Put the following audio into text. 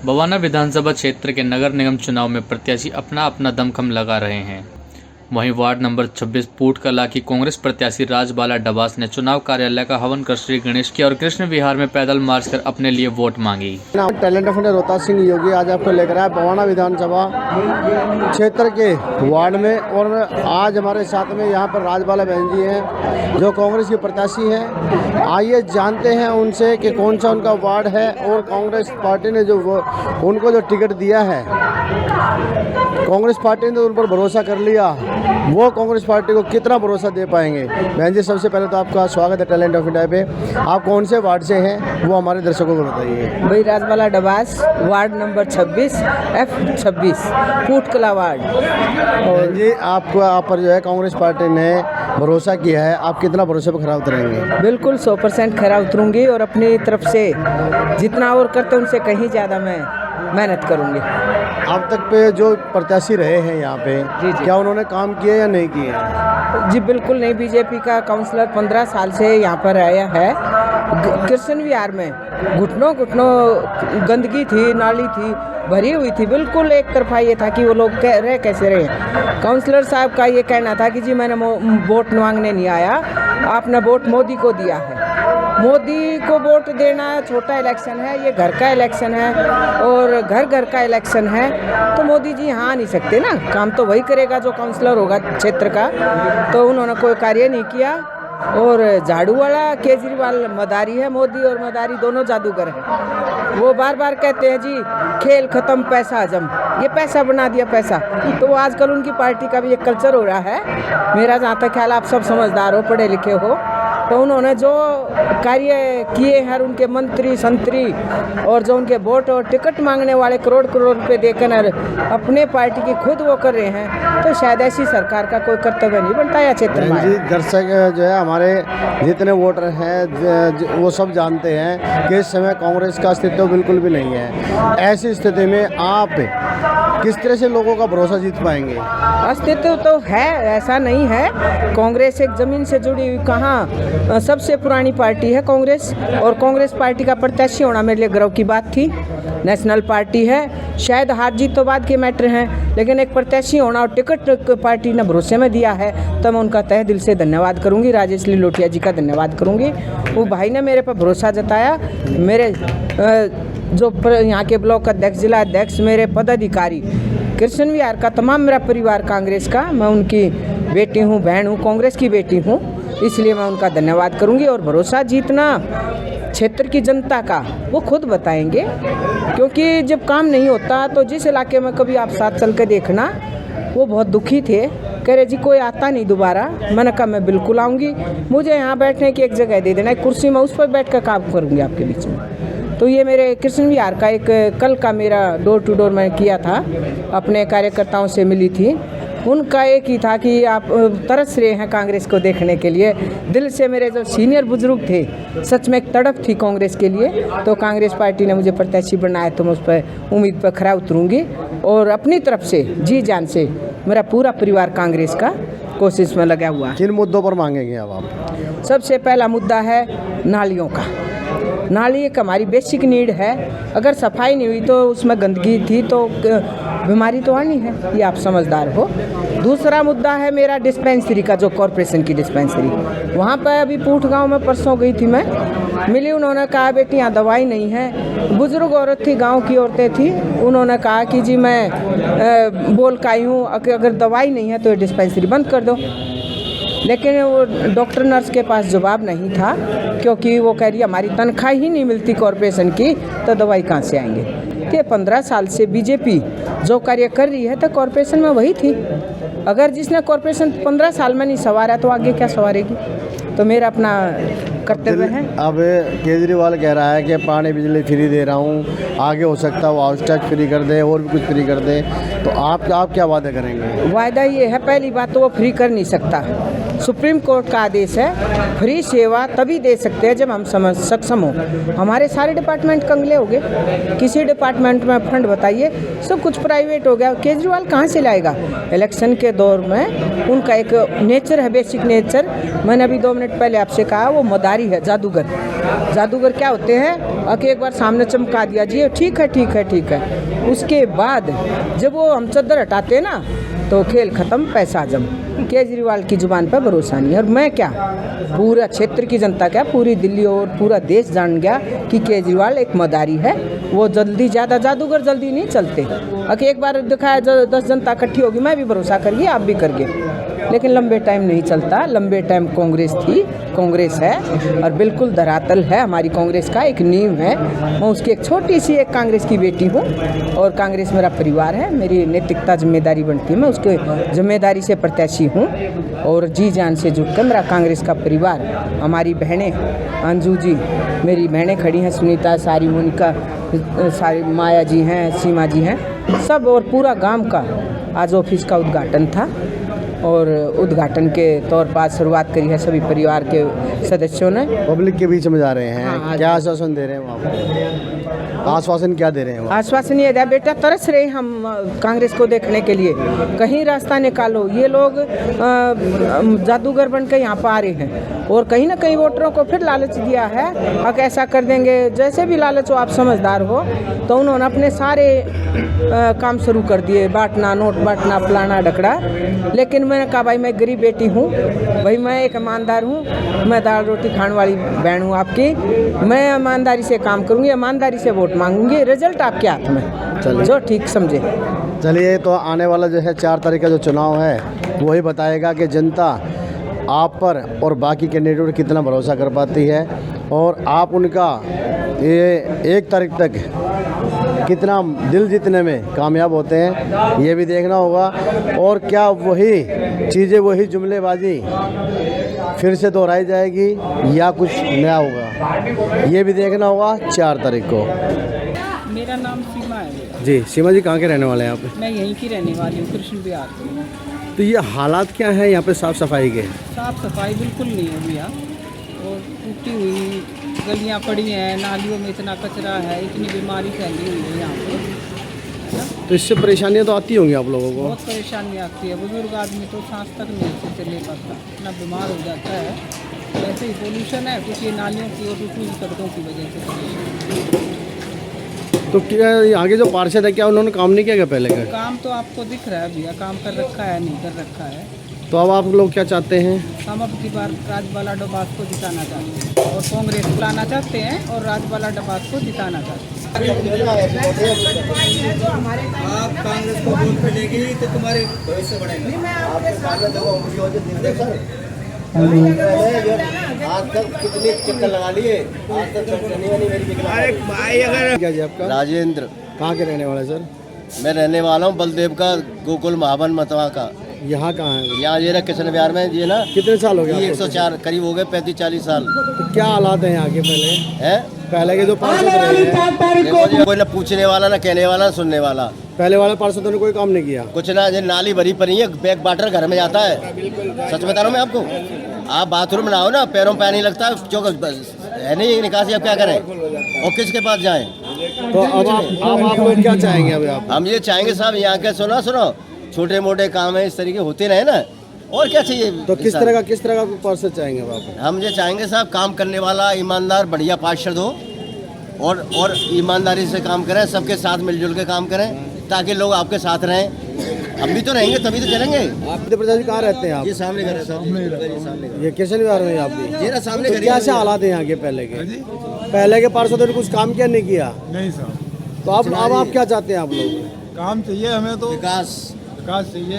बवाना विधानसभा क्षेत्र के नगर निगम चुनाव में प्रत्याशी अपना अपना दमखम लगा रहे हैं। वहीं वार्ड नंबर 26 पूटकला की कांग्रेस प्रत्याशी राजबाला डबास ने चुनाव कार्यालय का हवन कर श्री गणेश की और कृष्ण विहार में पैदल मार्च कर अपने लिए वोट मांगी। Talent of India Rohtas Singh Yogi आज आपको लेकर आया बवाना विधानसभा क्षेत्र के वार्ड में, और आज हमारे साथ में यहाँ पर राजबाला बहन जी हैं जो कांग्रेस की प्रत्याशी हैं। आइए जानते हैं उनसे कि कौन सा उनका वार्ड है और कांग्रेस पार्टी ने उनको जो टिकट दिया है, कांग्रेस पार्टी ने उन पर भरोसा कर लिया, वो कांग्रेस पार्टी को कितना भरोसा दे पाएंगे। बहन जी, सबसे पहले तो आपका स्वागत है टैलेंट ऑफ इंडिया पे। आप कौन से वार्ड से हैं वो हमारे दर्शकों को बताइए। भाई Rajbala Dabas, ward number 26 F26 Pootkala ward. और जी, आपको आप पर जो है कांग्रेस पार्टी ने भरोसा किया है, आप कितना भरोसे पर खरा उतरेंगे? बिल्कुल 100% खरा उतरूंगी और अपनी तरफ से जितना और करते उनसे कहीं ज़्यादा मैं मेहनत करूंगी। अब तक पे जो प्रत्याशी रहे हैं यहाँ पे, जी। क्या उन्होंने काम किए या नहीं किए? जी बिल्कुल नहीं। बीजेपी का काउंसलर 15 साल से यहाँ पर आया है। कृष्ण विहार में घुटनों गंदगी थी, नाली थी, भरी हुई थी। बिल्कुल एक तरफा ये था कि वो लोग रह कैसे रहे। काउंसलर साहब का ये कहना था कि जी मैंने वोट मांगने नहीं आया, आपने वोट मोदी को दिया है। मोदी को वोट देना छोटा इलेक्शन है, ये घर का इलेक्शन है और घर घर का इलेक्शन है, तो मोदी जी यहाँ आ नहीं सकते ना। काम तो वही करेगा जो काउंसलर होगा क्षेत्र का। तो उन्होंने कोई कार्य नहीं किया। और झाड़ू वाला केजरीवाल मदारी है, मोदी और मदारी दोनों जादूगर हैं। वो बार बार कहते हैं जी खेल खत्म पैसा हजम, ये पैसा बना दिया पैसा। तो वो आजकल उनकी पार्टी का भी एक कल्चर हो रहा है। मेरा जहाँ तक ख्याल, आप सब समझदार हो, पढ़े लिखे हो, तो उन्होंने जो कार्य किए हैं, उनके मंत्री संतरी और जो उनके वोट और टिकट मांगने वाले करोड़ रुपए देकर अपने पार्टी की खुद वो कर रहे हैं, तो शायद ऐसी सरकार का कोई कर्तव्य नहीं बनता है क्षेत्र में। दर्शक जो है हमारे जितने वोटर हैं वो सब जानते हैं कि इस समय कांग्रेस का अस्तित्व बिल्कुल भी नहीं है। ऐसी स्थिति में आप किस तरह से लोगों का भरोसा जीत पाएंगे? अस्तित्व तो है, ऐसा नहीं है। कांग्रेस एक ज़मीन से जुड़ी हुई, कहाँ सबसे पुरानी पार्टी है कांग्रेस, और कांग्रेस पार्टी का प्रत्याशी होना मेरे लिए गर्व की बात थी। नेशनल पार्टी है, शायद हार जीत तो बाद के मैटर हैं, लेकिन एक प्रत्याशी होना और टिकट पार्टी ने भरोसे में दिया है, तो मैं उनका तहे दिल से धन्यवाद करूंगी। राजेश लिलोटिया जी का धन्यवाद करूंगी। वो भाई ने मेरे पर भरोसा जताया। मेरे जो यहाँ के ब्लॉक अध्यक्ष, जिला अध्यक्ष, मेरे पदाधिकारी, कृष्ण विहार का तमाम मेरा परिवार कांग्रेस का, मैं उनकी बेटी हूँ, बहन हूँ, कांग्रेस की बेटी हूँ, इसलिए मैं उनका धन्यवाद करूँगी। और भरोसा जीतना क्षेत्र की जनता का वो खुद बताएंगे, क्योंकि जब काम नहीं होता तो जिस इलाके में कभी आप साथ चल के देखना, वो बहुत दुखी थे, कह रहे जी कोई आता नहीं दोबारा। मैंने कहा मैं बिल्कुल आऊँगी, मुझे यहाँ बैठने की एक जगह दे देना, एक कुर्सी में, उस पर बैठ कर काम करूँगी आपके बीच में। तो ये मेरे कृष्ण विहार का एक कल का मेरा डोर टू डोर मैंने किया था, अपने कार्यकर्ताओं से मिली थी। उनका एक ही था कि आप तरस रहे हैं कांग्रेस को देखने के लिए। दिल से मेरे जो सीनियर बुजुर्ग थे, सच में एक तड़प थी कांग्रेस के लिए। तो कांग्रेस पार्टी ने मुझे प्रत्याशी बनाया, तो मैं उस पर उम्मीद पर खरा उतरूँगी और अपनी तरफ से जी जान से मेरा पूरा परिवार कांग्रेस का कोशिश में लगा हुआ है। किन मुद्दों पर मांगेंगे अब आप? सबसे पहला मुद्दा है नालियों का। नाली एक हमारी बेसिक नीड है। अगर सफाई नहीं हुई तो उसमें गंदगी थी तो बीमारी तो आनी है, ये आप समझदार हो। दूसरा मुद्दा है मेरा डिस्पेंसरी का, जो कॉरपोरेशन की डिस्पेंसरी, वहाँ पर अभी पूठ गांव में परसों गई थी मैं, मिली, उन्होंने कहा बेटी यहाँ दवाई नहीं है। बुजुर्ग औरत थी, गांव की औरतें थी, उन्होंने कहा कि जी मैं बोल का आई हूँ, अगर दवाई नहीं है तो ये डिस्पेंसरी बंद कर दो। लेकिन वो डॉक्टर नर्स के पास जवाब नहीं था, क्योंकि वो कह रही हमारी तनख्वाह ही नहीं मिलती कॉरपोरेशन की, तो दवाई कहाँ से आएंगे। कि 15 साल से बीजेपी जो कार्य कर रही है तो कॉरपोरेशन में वही थी। अगर जिसने कॉरपोरेशन 15 साल में नहीं संवारा तो आगे क्या संवारेगी। तो मेरा अपना कर्तव्य है। अब केजरीवाल कह रहा है कि पानी बिजली फ्री दे रहा हूँ, आगे हो सकता है वो हाउस टैक्स फ्री कर दे और भी कुछ फ्री कर दे, तो आप क्या वादे करेंगे? वायदा ये है, पहली बात तो वो फ्री कर नहीं सकता, सुप्रीम कोर्ट का आदेश है, फ्री सेवा तभी दे सकते हैं जब हम समझ सक्षम हो। हमारे सारे डिपार्टमेंट कंगले हो गए, किसी डिपार्टमेंट में फंड बताइए, सब कुछ प्राइवेट हो गया। केजरीवाल कहाँ से लाएगा? इलेक्शन के दौर में उनका एक नेचर है, बेसिक नेचर। मैंने अभी 2 मिनट पहले आपसे कहा, वो मदारी है, जादूगर। जादूगर क्या होते हैं? एक बार सामने चमका दिया, जी ठीक है ठीक है ठीक है, उसके बाद जब वो हम चद्दर हटाते हैं ना तो खेल ख़त्म, पैसा जम। केजरीवाल की ज़ुबान पर भरोसा नहीं। और मैं क्या, पूरा क्षेत्र की जनता क्या, पूरी दिल्ली और पूरा देश जान गया कि केजरीवाल एक मदारी है। वो जल्दी ज़्यादा, जादूगर जल्दी नहीं चलते। एक बार दिखाया 10 जनता इकट्ठी होगी, मैं भी भरोसा करिए, आप भी करिए, लेकिन लंबे टाइम नहीं चलता। लंबे टाइम कांग्रेस थी, कांग्रेस है, और बिल्कुल धरातल है हमारी कांग्रेस का, एक नींव है। मैं उसकी एक छोटी सी एक कांग्रेस की बेटी हूँ, और कांग्रेस मेरा परिवार है। मेरी नैतिकता जिम्मेदारी बनती है, मैं उसके जिम्मेदारी से प्रत्याशी हूँ, और जी जान से जुटकर मेरा कांग्रेस का परिवार, हमारी बहनें, अंजू जी मेरी बहनें खड़ी हैं, सुनीता, सारी, मोनिका, सारी, माया जी हैं, सीमा जी हैं, सब, और पूरा गांव का आज ऑफिस का उद्घाटन था, और उद्घाटन के तौर पर शुरुआत करी है सभी परिवार के सदस्यों ने। पब्लिक के बीच में जा रहे हैं, हाँ, क्या आश्वासन दे रहे हैं वहाँ? आश्वासन क्या दे रहे हैं? आश्वासन ये दिया, बेटा तरस रहे हम कांग्रेस को देखने के लिए, कहीं रास्ता निकालो। ये लोग जादूगर बन के यहाँ पर आ रहे हैं, और कहीं ना कहीं वोटरों को फिर लालच दिया है, अब ऐसा कर देंगे, जैसे भी लालच हो, आप समझदार हो। तो उन्होंने अपने सारे काम शुरू कर दिए, बांटना, नोट बांटना, फलाना ढकड़ा। लेकिन मैंने कहा भाई मैं गरीब बेटी हूँ, भाई मैं एक ईमानदार हूँ, मैं दाल रोटी खाने वाली बहन हूँ आपकी, मैं ईमानदारी से काम करूँगी, ईमानदारी से वोट मांगूंगी, रिजल्ट आपके हाथ में, जो ठीक समझे। चलिए, तो आने वाला जो है 4 तारीख का जो चुनाव है वही बताएगा कि जनता आप पर और बाकी कैंडिडेट पर कितना भरोसा कर पाती है, और आप उनका ये 1 तारीख तक कितना दिल जीतने में कामयाब होते हैं, ये भी देखना होगा। और क्या वही चीज़ें, वही जुमलेबाजी फिर से दोहराई जाएगी या कुछ नया होगा, ये भी देखना होगा 4 तारीख को। मेरा नाम सीमा है। जी, सीमा जी कहाँ के रहने वाले हैं आप? मैं यहीं की रहने वाली हूँ, कृष्ण बिहार की। तो ये हालात क्या हैं यहाँ पे साफ़ सफाई के? साफ़ सफाई बिल्कुल नहीं है भैया, और टूटी हुई गलियाँ पड़ी हैं, नालियों में इतना कचरा है, इतनी बीमारी फैली हुई है यहाँ पे, है ना। तो इससे परेशानियाँ तो आती होंगी आप लोगों को? बहुत परेशानी आती है, बुजुर्ग आदमी तो सांस तक नहीं अच्छे से ले पाता, इतना बीमार हो जाता है। वैसे ही पोल्यूशन है, कुछ ये नालियों की और टूटी हुई सड़कों की वजह से। तो क्या आगे जो पार्षद है, क्या उन्होंने काम नहीं किया क्या पहले का? काम तो आपको दिख रहा है भैया, काम कर रखा है, नहीं कर रखा है। तो अब आप लोग क्या चाहते हैं? हम अब की बार राजबाला डबास को जिताना चाहते हैं, और कांग्रेस को लाना चाहते हैं, और राजबाला डबास को जिताना चाहते हैं। आप कांग्रेस को वोट मिलेगी तो तुम्हारे भविष्य बढ़ेगा। आज तक कितने चक्कर लगा लिए, आज तक अरे भाई, अगर क्या जी आपका? राजेंद्र, कहाँ के रहने वाले सर? मैं रहने वाला हूँ बलदेव का, गोकुल महावन मतवा का। यहाँ कहाँ है? यहाँ ये ना किशन बिहार में, ये ना कितने साल हो गए ये आपको? 104 करीब हो गए, 35-40 साल तो क्या हालात हैं यहाँ के है। पहले के जो पार्षद रहे हैं? देखो जी, कोई ना पूछने वाला, ना कहने वाला, ना सुनने वाला। पहले वाले पार्षदों ने कोई काम नहीं किया कुछ ना, ये नाली भरी पड़ी है, बैग वाटर घर में जाता है। सच बता रहा हूँ मैं आपको, आप बाथरूम में आओ ना, पैरों में पैर नहीं लगता है, नहीं निकासी, अब क्या करें और किसके पास जाएं? तो अब आप लोग क्या चाहेंगे? अभी आप हम ये चाहेंगे साहब, यहाँ के सुनो छोटे मोटे काम है इस तरीके होते रहे ना, और क्या चाहिए? तो किस तरह का पार्षद चाहेंगे अब आप? हम ये चाहेंगे साहब, काम करने वाला, ईमानदार, बढ़िया पार्षद हो, और ईमानदारी से काम करें, सबके साथ मिलजुल के काम करें, ताकि लोग आपके साथ रहें। हम भी तो रहेंगे तभी तो चलेंगे। आप मध्य प्रदेश कहाँ रहते हैं आप? ये सामने घर है साहब, ये किशन बिहार में आप भी? ये ना सामने घर। कैसे हालात हैं यहाँ के पहले के पार्षदों ने कुछ काम किया नहीं किया? नहीं साहब। तो अब आप क्या चाहते हैं? आप लोग काम चाहिए हमें, तो विकास विकास चाहिए।